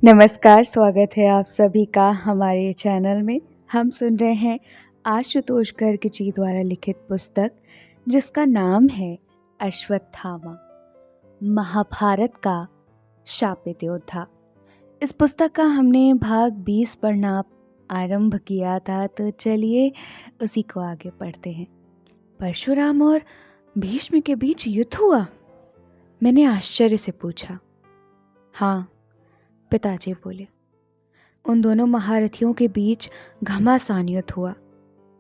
नमस्कार, स्वागत है आप सभी का हमारे चैनल में। हम सुन रहे हैं आशुतोष गर्ग जी द्वारा लिखित पुस्तक जिसका नाम है अश्वत्थामा, महाभारत का शापित योद्धा। इस पुस्तक का हमने भाग 20 पढ़ना आरंभ किया था, तो चलिए उसी को आगे पढ़ते हैं। परशुराम और भीष्म के बीच युद्ध हुआ? मैंने आश्चर्य से पूछा। हाँ, पिताजी बोले। उन दोनों महारथियों के बीच घमासान युद्ध हुआ,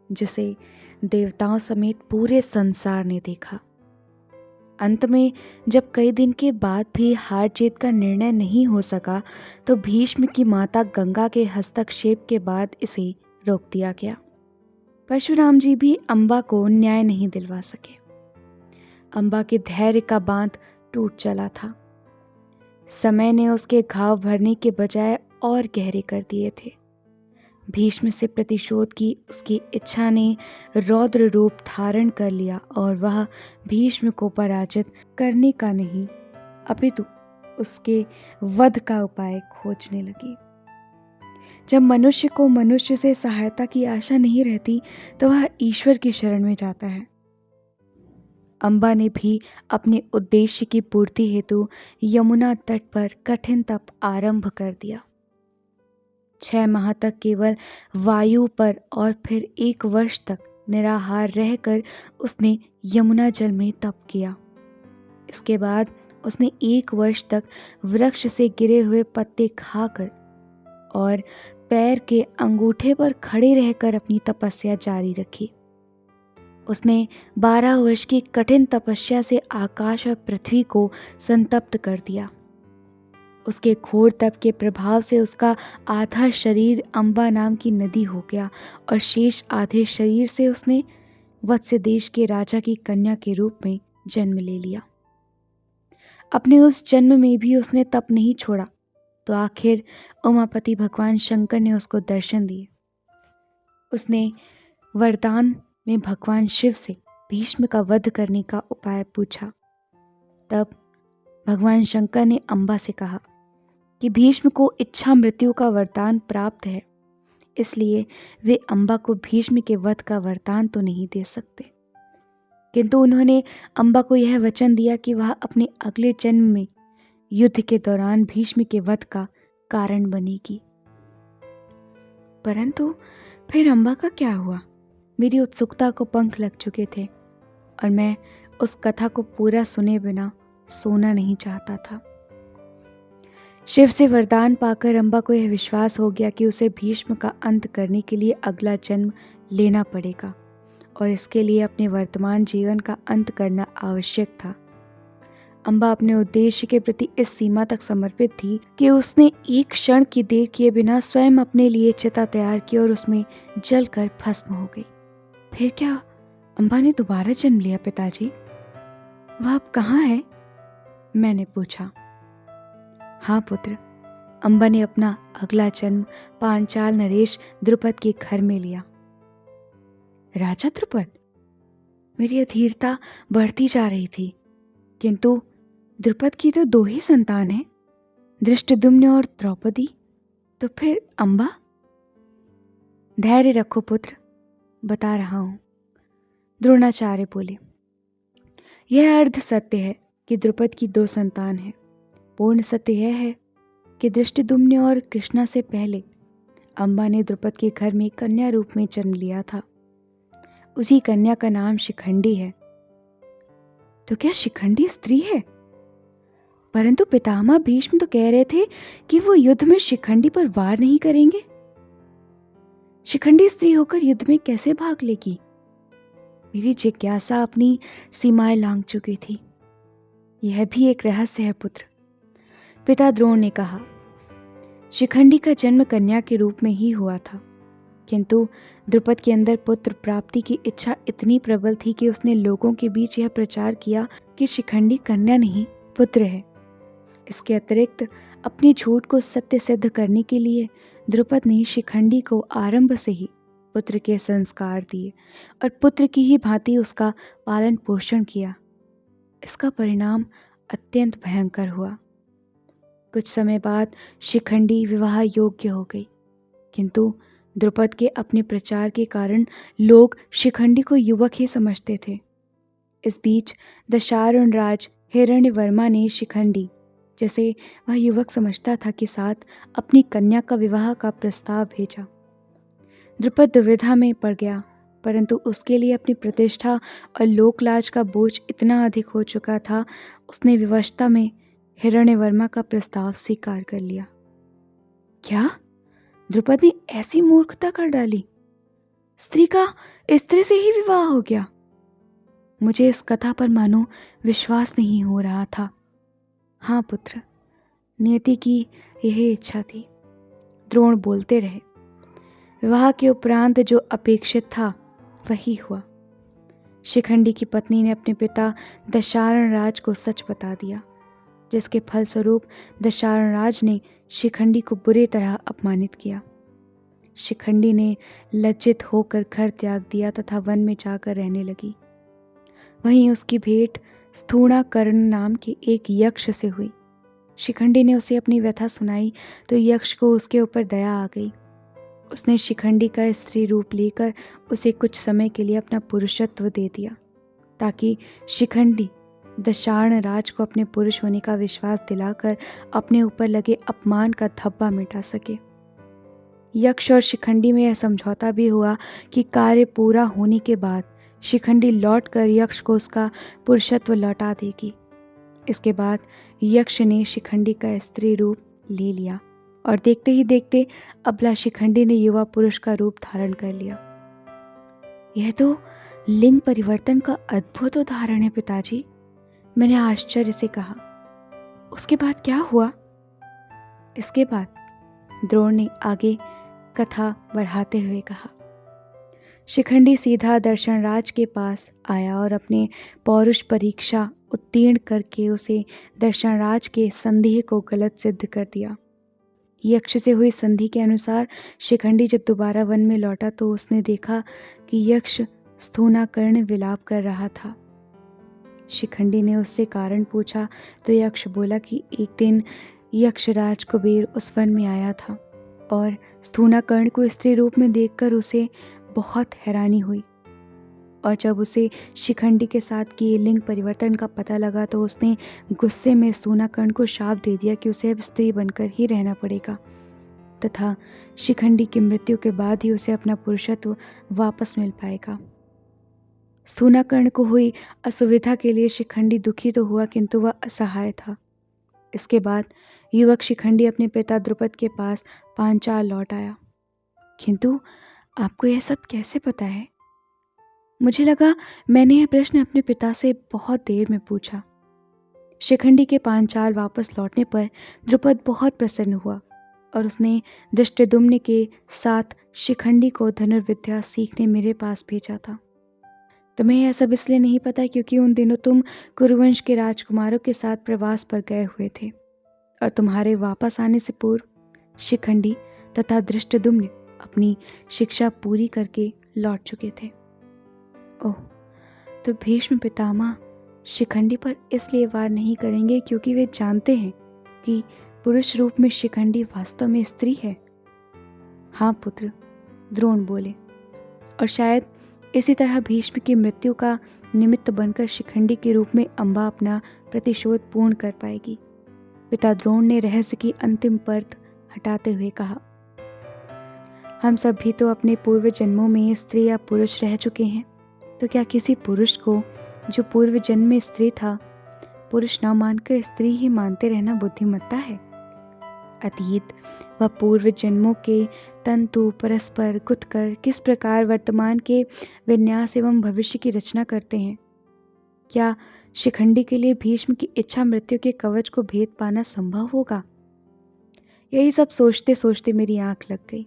जिसे देवताओं समेत पूरे संसार ने देखा। अंत में जब कई दिन के बाद भी हार जीत का निर्णय नहीं हो सका, तो भीष्म की माता गंगा के हस्तक्षेप के बाद इसे रोक दिया गया। परशुराम जी भी अंबा को न्याय नहीं दिलवा सके। अंबा के धैर्य का बांध टूट चला था। समय ने उसके घाव भरने के बजाय और गहरे कर दिए थे। भीष्म से प्रतिशोध की उसकी इच्छा ने रौद्र रूप धारण कर लिया और वह भीष्म को पराजित करने का नहीं, अपितु उसके वध का उपाय खोजने लगी। जब मनुष्य को मनुष्य से सहायता की आशा नहीं रहती, तो वह ईश्वर की शरण में जाता है। अंबा ने भी अपने उद्देश्य की पूर्ति हेतु यमुना तट पर कठिन तप आरंभ कर दिया। 6 माह तक केवल वायु पर और फिर 1 वर्ष तक निराहार रहकर उसने यमुना जल में तप किया। इसके बाद उसने 1 वर्ष तक वृक्ष से गिरे हुए पत्ते खाकर और पैर के अंगूठे पर खड़े रहकर अपनी तपस्या जारी रखी। उसने 12 वर्ष की कठिन तपस्या से आकाश और पृथ्वी को संतप्त कर दिया। उसके घोर तप के प्रभाव से उसका आधा शरीर अंबा नाम की नदी हो गया और शेष आधे शरीर से उसने वत्स देश के राजा की कन्या के रूप में जन्म ले लिया। अपने उस जन्म में भी उसने तप नहीं छोड़ा, तो आखिर उमापति भगवान शंकर ने उसको दर्शन दिए। उसने वरदान में भगवान शिव से भीष्म का वध करने का उपाय पूछा। तब भगवान शंकर ने अंबा से कहा कि भीष्म को इच्छा मृत्यु का वरदान प्राप्त है, इसलिए वे अंबा को भीष्म के वध का वरदान तो नहीं दे सकते, किंतु उन्होंने अंबा को यह वचन दिया कि वह अपने अगले जन्म में युद्ध के दौरान भीष्म के वध का कारण बनेगी। परंतु फिर अंबा का क्या हुआ? मेरी उत्सुकता को पंख लग चुके थे और मैं उस कथा को पूरा सुने बिना सोना नहीं चाहता था। शिव से वरदान पाकर अंबा को यह विश्वास हो गया कि उसे भीष्म का अंत करने के लिए अगला जन्म लेना पड़ेगा और इसके लिए अपने वर्तमान जीवन का अंत करना आवश्यक था। अंबा अपने उद्देश्य के प्रति इस सीमा तक समर्पित थी कि उसने एक क्षण की देर किए बिना स्वयं अपने लिए चिता तैयार की और उसमें जलकर भस्म हो गई। फिर क्या अंबा ने दोबारा जन्म लिया पिताजी? वह अब कहाँ है? मैंने पूछा। हाँ पुत्र, अंबा ने अपना अगला जन्म पांचाल नरेश द्रुपद के घर में लिया। राजा द्रुपद? मेरी अधीरता बढ़ती जा रही थी, किंतु द्रुपद की तो 2 ही संतान हैं, धृष्टद्युम्न और द्रौपदी। तो फिर अंबा? धैर्य रखो पुत्र, बता रहा हूं। द्रोणाचार्य बोले। यह अर्ध सत्य है कि द्रुपद की 2 संतान हैं। पूर्ण सत्य यह है कि धृष्टद्युम्न और कृष्णा से पहले अंबा ने द्रुपद के घर में कन्या रूप में जन्म लिया था। उसी कन्या का नाम शिखंडी है। तो क्या शिखंडी स्त्री है? परंतु पितामह भीष्म तो कह रहे थे कि वो युद्ध में शिखंडी पर वार नहीं करेंगे। शिखंडी स्त्री होकर युद्ध में कैसे भाग लेगी? मेरी जिज्ञासा अपनी सीमाएं लांघ चुकी थी। यह भी एक रहस्य है पुत्र, पिता द्रोण ने कहा। शिखंडी का जन्म कन्या के रूप में ही हुआ था, किंतु द्रुपद के अंदर पुत्र प्राप्ति की इच्छा इतनी प्रबल थी कि उसने लोगों के बीच यह प्रचार किया कि शिखंडी कन्या नहीं पुत्र है। इसके अतिरिक्त अपने झूठ को सत्य सिद्ध करने के लिए द्रुपद ने शिखंडी को आरंभ से ही पुत्र के संस्कार दिए और पुत्र की ही भांति उसका पालन पोषण किया। इसका परिणाम अत्यंत भयंकर हुआ। कुछ समय बाद शिखंडी विवाह योग्य हो गई, किंतु द्रुपद के अपने प्रचार के कारण लोग शिखंडी को युवक ही समझते थे। इस बीच दशारण राज हिरण्यवर्मा ने शिखंडी, जैसे वह युवक समझता था, के साथ अपनी कन्या का विवाह का प्रस्ताव भेजा। द्रुपद दुविधा में पड़ गया, परंतु उसके लिए अपनी प्रतिष्ठा और लोकलाज का बोझ इतना अधिक हो चुका था, उसने विवशता में हिरण्यवर्मा का प्रस्ताव स्वीकार कर लिया। क्या द्रुपद ने ऐसी मूर्खता कर डाली? स्त्री का स्त्री से ही विवाह हो गया? मुझे इस कथा पर मानो विश्वास नहीं हो रहा था। हाँ पुत्र, नियति की यही इच्छा थी। द्रोण बोलते रहे। विवाह के उपरांत जो अपेक्षित था वही हुआ। शिखंडी की पत्नी ने अपने पिता दशारण राज को सच बता दिया, जिसके फलस्वरूप दशारण राज ने शिखंडी को बुरी तरह अपमानित किया। शिखंडी ने लज्जित होकर घर त्याग दिया तथा वन में जाकर रहने लगी। वहीं उसकी भेंट स्थूणाकर्ण नाम के एक यक्ष से हुई। शिखंडी ने उसे अपनी व्यथा सुनाई तो यक्ष को उसके ऊपर दया आ गई। उसने शिखंडी का स्त्री रूप लेकर उसे कुछ समय के लिए अपना पुरुषत्व दे दिया, ताकि शिखंडी दशार्ण राज को अपने पुरुष होने का विश्वास दिलाकर अपने ऊपर लगे अपमान का धब्बा मिटा सके। यक्ष और शिखंडी में यह समझौता भी हुआ कि कार्य पूरा होने के बाद शिखंडी लौटकर यक्ष को उसका पुरुषत्व लौटा देगी। इसके बाद यक्ष ने शिखंडी का स्त्री रूप ले लिया और देखते ही देखते अबला शिखंडी ने युवा पुरुष का रूप धारण कर लिया। यह तो लिंग परिवर्तन का अद्भुत उदाहरण है पिताजी, मैंने आश्चर्य से कहा। उसके बाद क्या हुआ? इसके बाद द्रोण ने आगे कथा बढ़ाते हुए कहा। शिखंडी सीधा दर्शनराज के पास आया और अपने पौरुष परीक्षा उत्तीर्ण करके उसे दर्शनराज के संदेह को गलत सिद्ध कर दिया। यक्ष से हुई संधि के अनुसार शिखंडी जब दोबारा वन में लौटा तो उसने देखा कि यक्ष स्थूणाकर्ण विलाप कर रहा था। शिखंडी ने उससे कारण पूछा तो यक्ष बोला कि एक दिन यक्षराज कुबेर उस वन में आया था और स्थूणाकर्ण को स्त्री रूप में देखकर उसे बहुत हैरानी हुई, और जब उसे शिखंडी के साथ किए लिंग परिवर्तन का पता लगा तो उसने गुस्से में स्थूणाकर्ण को शाप दे दिया कि उसे अब स्त्री बनकर ही रहना पड़ेगा तथा शिखंडी की मृत्यु के बाद ही उसे अपना पुरुषत्व वापस मिल पाएगा। स्थूणाकर्ण को हुई असुविधा के लिए शिखंडी दुखी तो हुआ, किंतु वह असहाय था। इसके बाद युवक शिखंडी अपने पिता द्रुपद के पास पांचाल लौट आया। किंतु आपको यह सब कैसे पता है? मुझे लगा मैंने यह प्रश्न अपने पिता से बहुत देर में पूछा। शिखंडी के पांचाल वापस लौटने पर द्रुपद बहुत प्रसन्न हुआ और उसने धृष्टद्युम्न के साथ शिखंडी को धनुर्विद्या सीखने मेरे पास भेजा था। तुम्हें यह सब इसलिए नहीं पता क्योंकि उन दिनों तुम कुरुवंश के राजकुमारों के साथ प्रवास पर गए हुए थे और तुम्हारे वापस आने से पूर्व शिखंडी तथा धृष्टद्युम्न अपनी शिक्षा पूरी करके लौट चुके थे। ओह, तो भीष्म पितामह शिखंडी पर इसलिए वार नहीं करेंगे क्योंकि वे जानते हैं कि पुरुष रूप में शिखंडी वास्तव में स्त्री है। हाँ पुत्र, द्रोण बोले, और शायद इसी तरह भीष्म की मृत्यु का निमित्त बनकर शिखंडी के रूप में अम्बा अपना प्रतिशोध पूर्ण कर पाएगी। पिता द्रोण ने रहस्य की अंतिम परत हटाते हुए कहा। हम सब भी तो अपने पूर्व जन्मों में स्त्री या पुरुष रह चुके हैं, तो क्या किसी पुरुष को जो पूर्व जन्म में स्त्री था पुरुष न मानकर स्त्री ही मानते रहना बुद्धिमत्ता है? अतीत व पूर्व जन्मों के तंतु परस्पर गुथ कर किस प्रकार वर्तमान के विन्यास एवं भविष्य की रचना करते हैं? क्या शिखंडी के लिए भीष्म की इच्छा मृत्यु के कवच को भेद पाना संभव होगा? यही सब सोचते सोचते मेरी आंख लग गई।